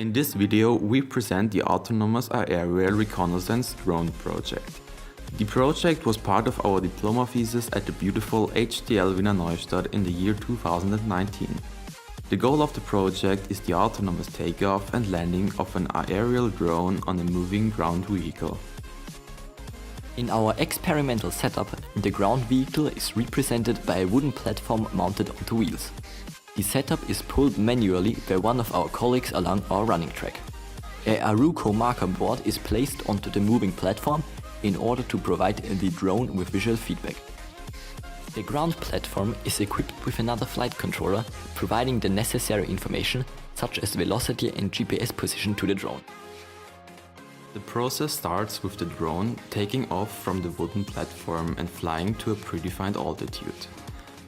In this video, we present the Autonomous Aerial Reconnaissance Drone project. The project was part of our diploma thesis at the beautiful HTL Wiener Neustadt in the year 2019. The goal of the project is the autonomous takeoff and landing of an aerial drone on a moving ground vehicle. In our experimental setup, the ground vehicle is represented by a wooden platform mounted onto wheels. The setup is pulled manually by one of our colleagues along our running track. A Aruco marker board is placed onto the moving platform in order to provide the drone with visual feedback. The ground platform is equipped with another flight controller, providing the necessary information such as velocity and GPS position to the drone. The process starts with the drone taking off from the wooden platform and flying to a predefined altitude.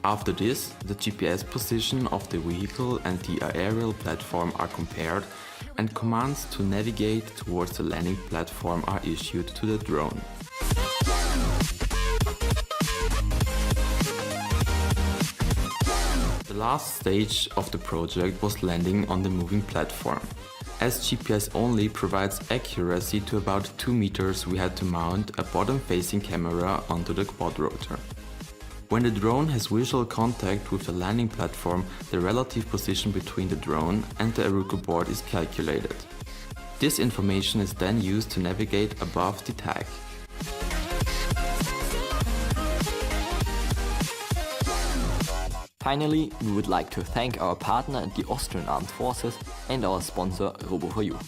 After this, the GPS position of the vehicle and the aerial platform are compared and commands to navigate towards the landing platform are issued to the drone. The last stage of the project was landing on the moving platform. As GPS only provides accuracy to about 2 meters, we had to mount a bottom-facing camera onto the quadrotor. When the drone has visual contact with the landing platform, the relative position between the drone and the Aruco board is calculated. This information is then used to navigate above the tag. Finally, we would like to thank our partner, the Austrian Armed Forces, and our sponsor, Robo4U.